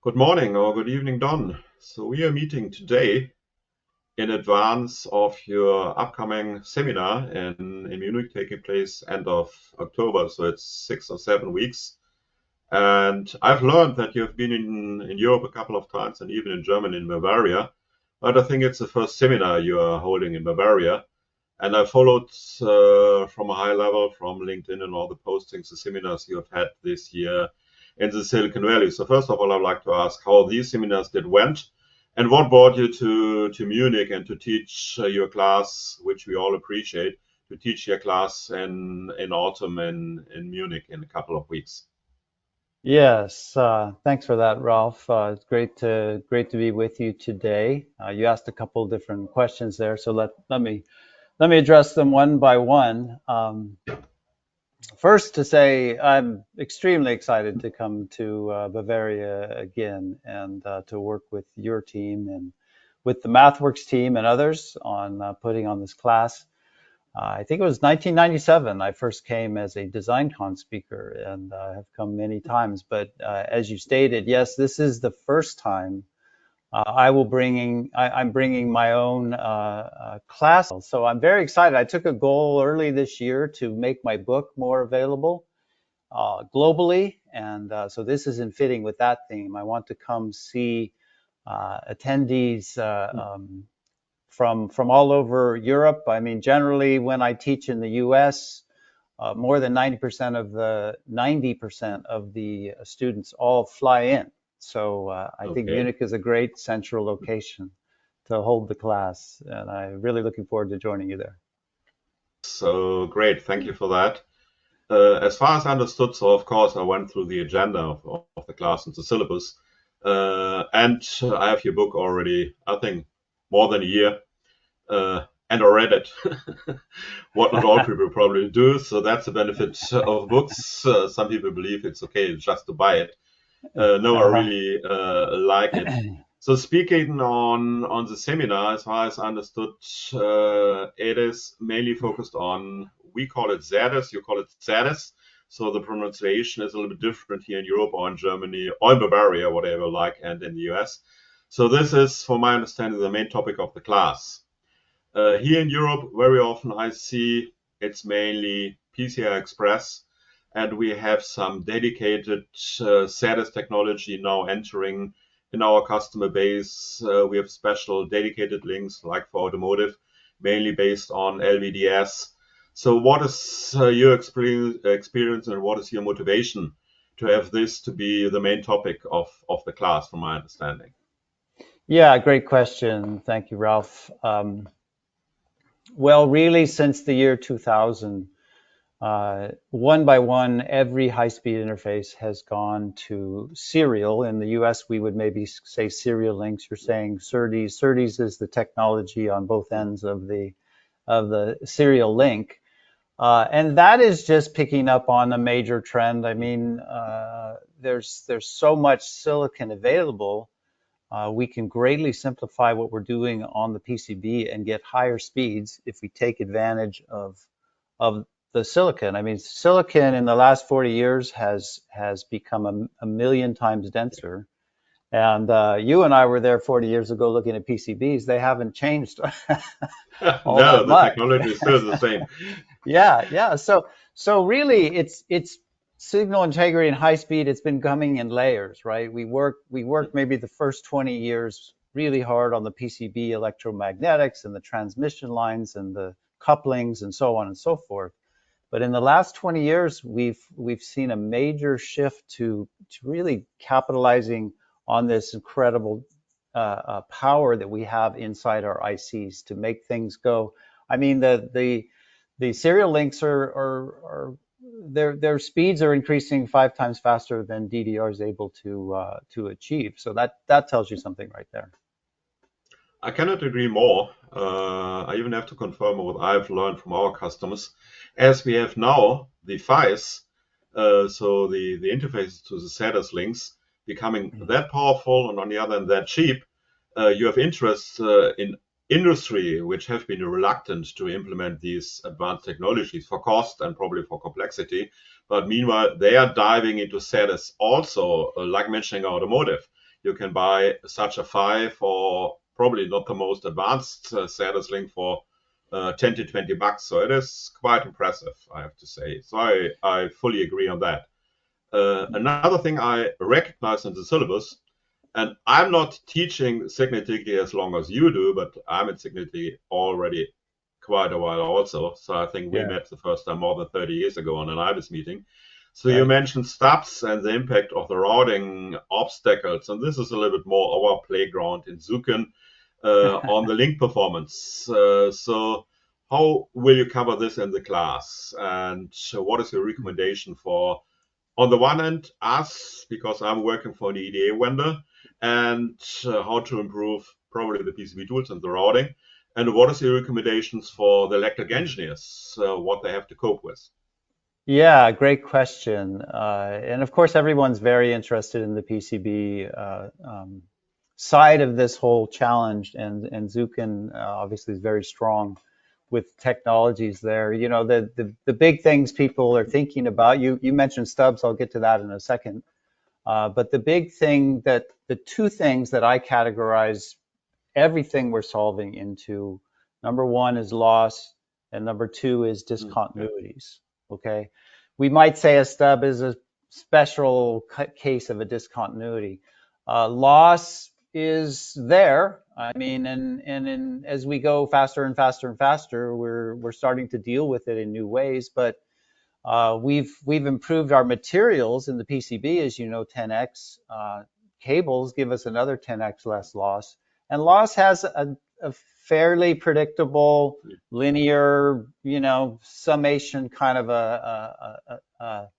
Good morning or good evening, Don. So we are meeting today in advance of your upcoming seminar in Munich taking place end of October. So it's 6 or 7 weeks. And I've learned that you've been in Europe a couple of times and even in Germany in Bavaria. But I think it's the first seminar you are holding in Bavaria. And I followed from a high level from LinkedIn and all the postings, the seminars you have had this year in the Silicon Valley. So first of all, I'd like to ask how these seminars did went and what brought you to Munich and to teach your class, which we all appreciate, to teach your class in autumn in Munich in a couple of weeks. Yes, thanks for that, Ralph. It's great to be with you today. You asked a couple different questions there, so let me address them one by one. First, to say I'm extremely excited to come to Bavaria again and to work with your team and with the MathWorks team and others on putting on this class. I think it was 1997 I first came as a DesignCon speaker, and have come many times. But as you stated, yes, this is the first time I'm bringing my own class. So I'm very excited. I took a goal early this year to make my book more available globally, and so this is in fitting with that theme. I want to come see attendees from all over Europe. I mean, generally, when I teach in the U.S., more than 90% of the students all fly in. So I think Okay. Munich is a great central location to hold the class, and I'm really looking forward to joining you there. So great. Thank you for that. As far as I understood, so of course I went through the agenda of the class and the syllabus. And I have your book already, I think, more than a year. And I read it. What not all people probably do. So that's the benefit of books. Some people believe it's okay just to buy it. No, I really like it. So speaking on the seminar, as far as I understood, it is mainly focused on, we call it SerDes, you call it SerDes. So the pronunciation is a little bit different here in Europe or in Germany or in Bavaria, whatever you like, and in the US. So this is, from my understanding, the main topic of the class. Here in Europe, very often I see it's mainly PCI Express, and we have some dedicated SerDes technology now entering in our customer base. We have special dedicated links like for automotive, mainly based on LVDS. So what is your experience and what is your motivation to have this to be the main topic of the class, from my understanding? Yeah, great question. Thank you, Ralph. Well, really, since the year 2000, one by one, every high-speed interface has gone to serial. In the US, we would maybe say serial links. You're saying SerDes. SerDes is the technology on both ends of the serial link. And that is just picking up on a major trend. I mean, there's so much silicon available. We can greatly simplify what we're doing on the PCB and get higher speeds if we take advantage of the silicon. I mean, silicon in the last 40 years has become a million times denser. And you and I were there 40 years ago looking at PCBs. They haven't changed all No, that the much. technology is still the same. Yeah. So really, it's signal integrity and high speed. It's been coming in layers, right? We work maybe the first 20 years really hard on the PCB electromagnetics and the transmission lines and the couplings and so on and so forth. But in the last 20 years, we've seen a major shift to really capitalizing on this incredible power that we have inside our ICs to make things go. I mean, the serial links are their speeds are increasing 5 times faster than DDR is able to achieve. So that tells you something right there. I cannot agree more. I even have to confirm what I've learned from our customers. As we have now the PHYs, so the interfaces to the SerDes links becoming that powerful and on the other hand that cheap, you have interest in industry which have been reluctant to implement these advanced technologies for cost and probably for complexity. But meanwhile, they are diving into SerDes also, like mentioning automotive. you can buy such a file for probably not the most advanced SerDes link for 10 to 20 bucks. So it is quite impressive, I have to say. So I fully agree on that. Another thing I recognize in the syllabus, and I'm not teaching Significantly as long as you do, but I'm at Significantly already quite a while also. So I think we met the first time more than 30 years ago on an IBIS meeting. So you mentioned Stubs and the impact of the routing obstacles, and this is a little bit more our playground in Zuken on the link performance. So how will you cover this in the class? And what is your recommendation for, on the one hand, us, because I'm working for an EDA vendor, and how to improve probably the PCB tools and the routing? And what is your recommendations for the electric engineers, what they have to cope with? Yeah, great question. And of course, everyone's very interested in the PCB side of this whole challenge, and Zuken obviously is very strong with technologies there. You know, the big things people are thinking about, you mentioned Stubs, I'll get to that in a second. But the big thing the two things that I categorize everything we're solving into, number one is loss, and number two is discontinuities. Okay, we might say a stub is a special case of a discontinuity. Loss is there. I mean, and as we go faster and faster and faster, we're starting to deal with it in new ways. But we've improved our materials in the PCB, as you know, 10x. Cables give us another 10x less loss, and loss has a fairly predictable linear, you know, summation kind of a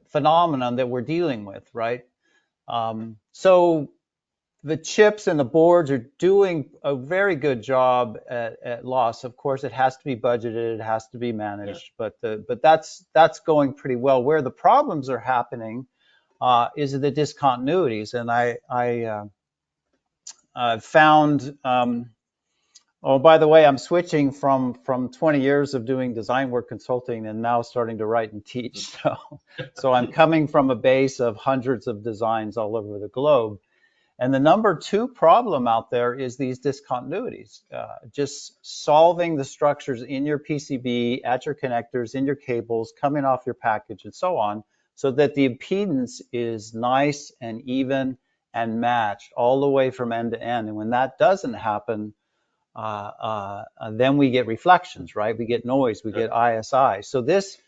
phenomenon that we're dealing with, right? So the chips and the boards are doing a very good job at loss. Of course, it has to be budgeted, it has to be managed, but that's going pretty well. Where the problems are happening is the discontinuities, and I found. Oh, by the way, I'm switching from 20 years of doing design work consulting and now starting to write and teach. So I'm coming from a base of hundreds of designs all over the globe. And the number two problem out there is these discontinuities, just solving the structures in your PCB, at your connectors, in your cables, coming off your package, and so on, so that the impedance is nice and even and matched all the way from end to end. And when that doesn't happen, then we get reflections, right? We get noise, we get ISI. So this,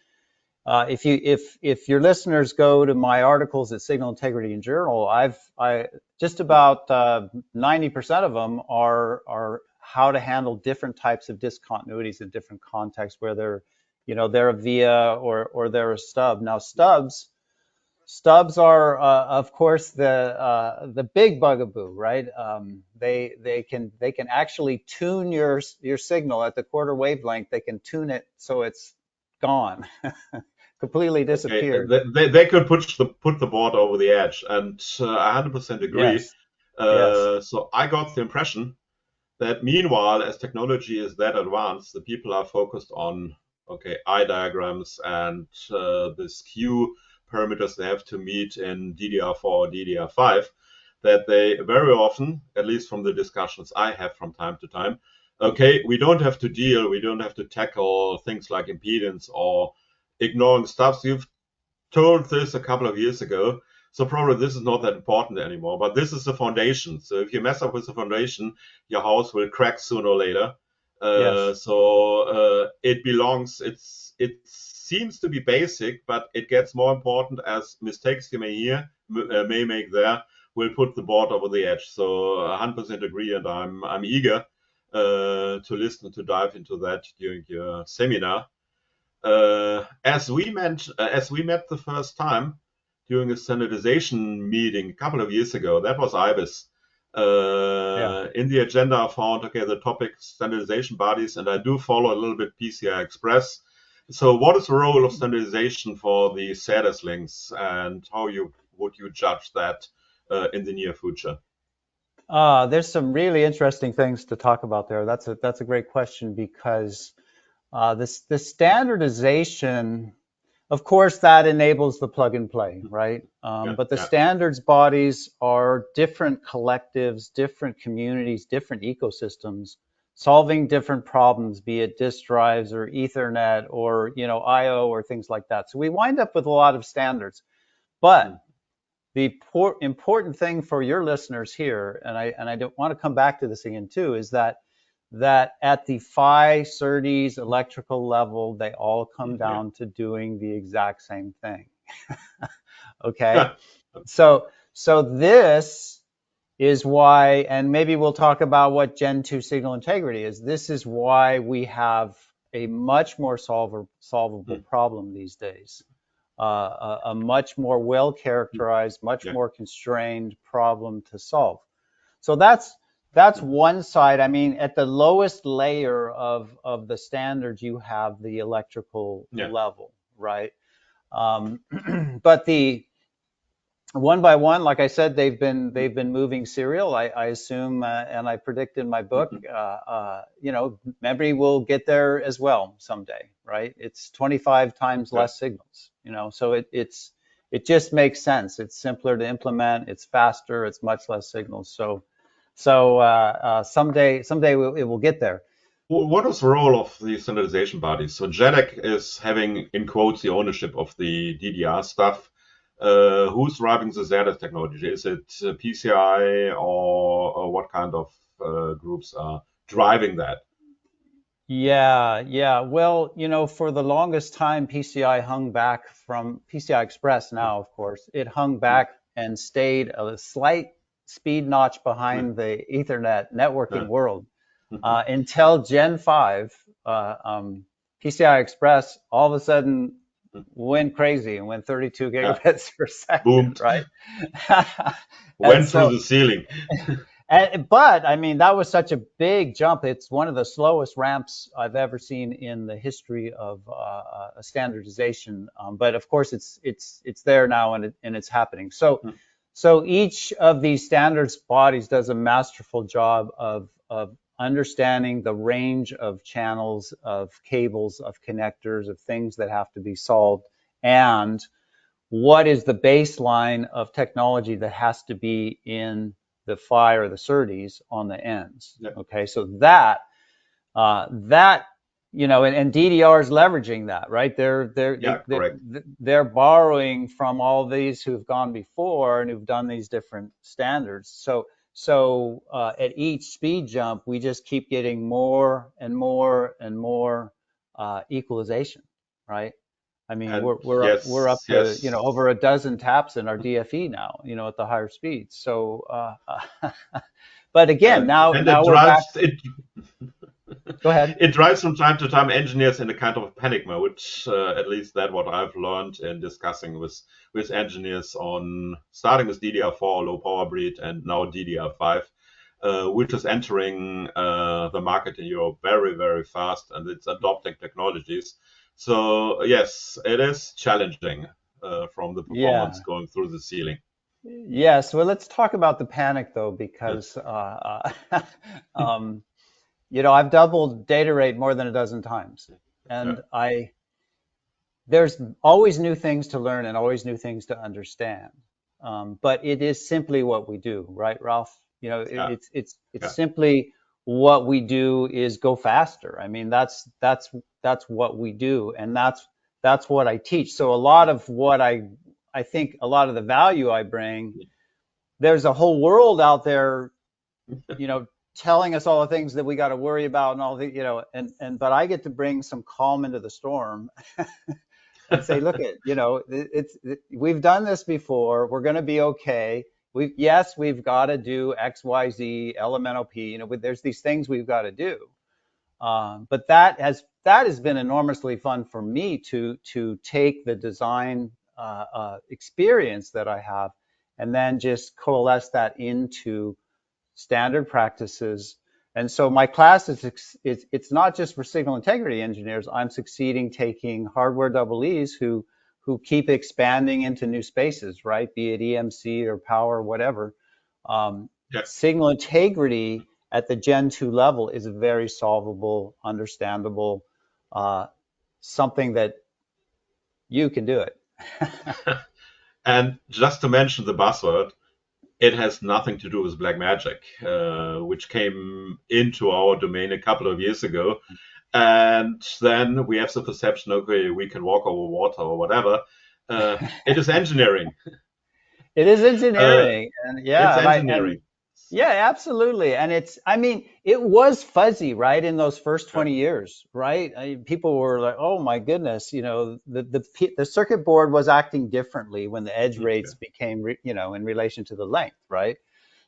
if your listeners go to my articles at Signal Integrity and Journal, I just about 90% of them are how to handle different types of discontinuities in different contexts, where they're, you know, they're a via or they're a stub. Now Stubs are, of course, the big bugaboo, right? They can actually tune your signal at the quarter wavelength. They can tune it so it's gone, completely disappeared. Okay. They could put the board over the edge, and I 100% agree. Yes. So I got the impression that meanwhile, as technology is that advanced, the people are focused on I diagrams and the skew parameters they have to meet in DDR4 or DDR5, that they very often, at least from the discussions I have from time to time, we don't have to tackle things like impedance or ignoring stuff. So you've told this a couple of years ago, so probably this is not that important anymore, but this is the foundation. So if you mess up with the foundation, your house will crack sooner or later. So it belongs, it seems to be basic, but it gets more important as mistakes you may make there will put the board over the edge. So 100% agree, and I'm eager to listen, to dive into that during your seminar. As we met the first time during a standardization meeting a couple of years ago, that was IBIS. In the agenda, I found the topic standardization bodies, and I do follow a little bit PCI Express. So what is the role of standardization for the SerDes links, and how would you judge that in the near future? There's some really interesting things to talk about there. That's a great question, because the standardization, Of course, that enables the plug and play, right? But the standards bodies are different collectives, different communities, different ecosystems, solving different problems, be it disk drives or Ethernet or I/O or things like that. So we wind up with a lot of standards. But the important thing for your listeners here, and I don't want to come back to this again too, is that at the PHY SerDes electrical level, they all come down to doing the exact same thing. Okay, so this is why, and maybe we'll talk about what Gen 2 signal integrity is. This is why we have a much more solvable problem these days. A much more well-characterized, much more constrained problem to solve. So that's one side. I mean, at the lowest layer of the standards, you have the electrical level, right? But the one by one, like I said, they've been moving serial. I assume, and I predict in my book, memory will get there as well someday, right? It's 25 times less signals, so it just makes sense. It's simpler to implement. It's faster. It's much less signals. So someday it will get there. What is the role of the standardization bodies? So JEDEC is having, in quotes, the ownership of the DDR stuff. Who's driving the SerDes technology? Is it PCI or what kind of groups are driving that? Yeah. Well, for the longest time, PCI hung back from PCI Express now, of course. It hung back and stayed a slight speed notch behind the Ethernet networking world until Gen 5. PCI Express all of a sudden went crazy and went 32 gigabits per second. Boomed. Right? Went through the ceiling. But I mean, that was such a big jump. It's one of the slowest ramps I've ever seen in the history of a standardization. But of course, it's there now and it's happening. So each of these standards bodies does a masterful job of understanding the range of channels, of cables, of connectors, of things that have to be solved, and what is the baseline of technology that has to be in the PHY or the SerDes on the ends. Okay, so that and DDR is leveraging that, right? They're borrowing from all these who've gone before and who've done these different standards. So at each speed jump, we just keep getting more and more and more equalization, right? I mean, we're up to over a dozen taps in our DFE now, at the higher speeds. So, but again, now we're back. Go ahead. It drives from time to time engineers in a kind of panic mode. At least that's what I've learned in discussing with engineers on starting with DDR4 low power breed and now DDR5, which is entering the market in Europe very, very fast, and it's adopting technologies. So yes, it is challenging from the performance going through the ceiling. Yes. Well, let's talk about the panic though, because I've doubled data rate more than a dozen times, and there's always new things to learn and always new things to understand. But it is simply what we do, right, Ralf? It's simply what we do is go faster. I mean, that's what we do, and that's what I teach. So a lot of what I think a lot of the value I bring, there's a whole world out there, telling us all the things that we got to worry about and all the, but I get to bring some calm into the storm and say, look, we've done this before. We're going to be okay. We've got to do X, Y, Z, elemental P. There's these things we've got to do. But that has been enormously fun for me to take the design experience that I have and then just coalesce that into standard practices. And so my class it's not just for signal integrity engineers. I'm succeeding taking hardware EEs who keep expanding into new spaces, right? Be it EMC or power, whatever. Signal integrity at the Gen 2 level is very solvable, understandable, something that you can do it. And just to mention the buzzword, it has nothing to do with black magic, which came into our domain a couple of years ago. And then we have the perception, okay, we can walk over water or whatever. It is engineering. It is engineering, and It's yeah, engineering. yeah, absolutely. And I mean, it was fuzzy, right, in those first 20 years, right? People were like, oh my goodness, the circuit board was acting differently when the edge rates became, in relation to the length, right?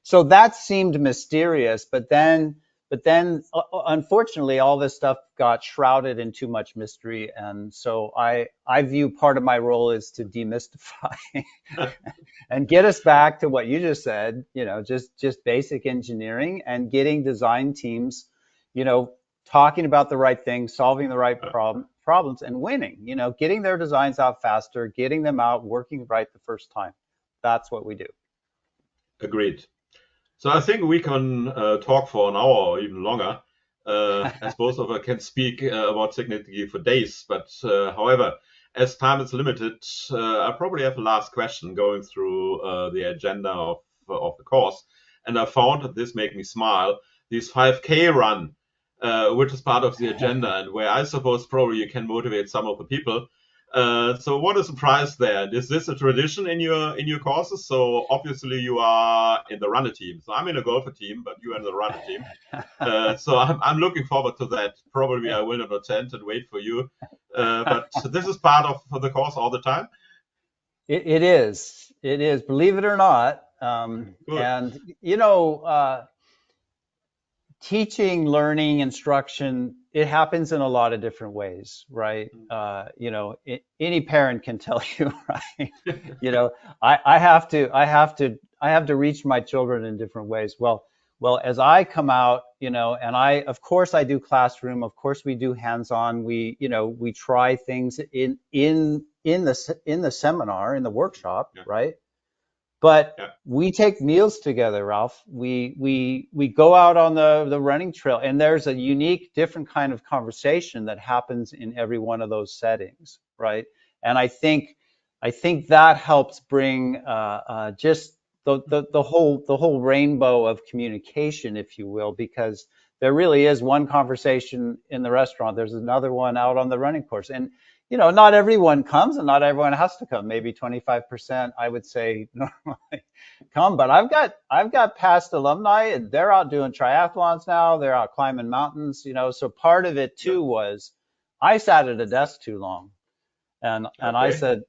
So that seemed mysterious, but then unfortunately, all this stuff got shrouded in too much mystery. And so I view part of my role is to demystify and get us back to what you just said, just basic engineering and getting design teams, talking about the right things, solving the right problems and winning, getting their designs out faster, getting them out, working right the first time. That's what we do. Agreed. So I think we can talk for an hour or even longer, as both of us can speak about technology for days. But however, as time is limited, I probably have a last question going through the agenda of the course. And I found that this made me smile, this 5K run, which is part of the agenda and where I suppose probably you can motivate some of the people. So what is the prize there? Is this a tradition in your courses? So obviously you are in the runner team. So I'm in a golfer team, but you are in the runner team. So I'm looking forward to that. Probably I will not attend and wait for you. But this is part of the course all the time. It is. It is. Believe it or not. And teaching, learning, instruction, it happens in a lot of different ways, right? Any parent can tell you, right? I have to reach my children in different ways. Well, as I come out, and of course I do classroom, of course we do hands-on, we try things in the seminar, in the workshop, right? But we take meals together, Ralph. We go out on the running trail, and there's a unique, different kind of conversation that happens in every one of those settings, right? And I think that helps bring just the whole rainbow of communication, if you will, because there really is one conversation in the restaurant. There's another one out on the running course, and not everyone comes and not everyone has to come. Maybe 25%, I would say, normally come. But I've got past alumni, and they're out doing triathlons now. They're out climbing mountains, So part of it too was I sat at a desk too long, and I said,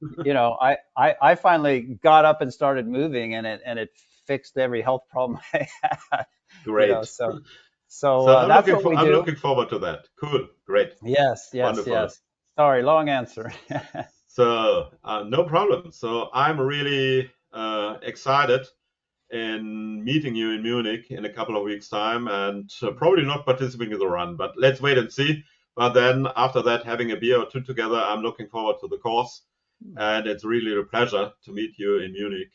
I finally got up and started moving, and it fixed every health problem I had. Great. So that's what we do. I'm looking forward to that. Cool. Great. Yes. Wonderful. Yes. Sorry, long answer. So no problem. So I'm really excited in meeting you in Munich in a couple of weeks' time, and probably not participating in the run, but let's wait and see. But then after that, having a beer or two together, I'm looking forward to the course, and it's really a pleasure to meet you in Munich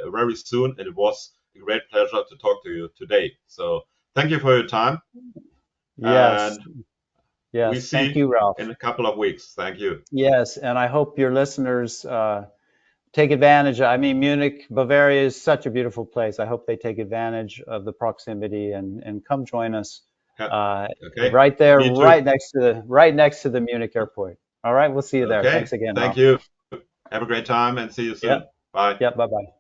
very soon. And it was a great pleasure to talk to you today. So thank you for your time. Yes. And yes. we see Thank you, Ralph. in a couple of weeks. Thank you. Yes, and I hope your listeners take advantage. I mean, Munich, Bavaria is such a beautiful place. I hope they take advantage of the proximity and come join us. Okay. Right there, right next to the Munich airport. All right, we'll see you there. Okay. Thanks again. Thank Ralph. you. Have a great time and see you soon. Yep. Bye. Yep. Bye-bye.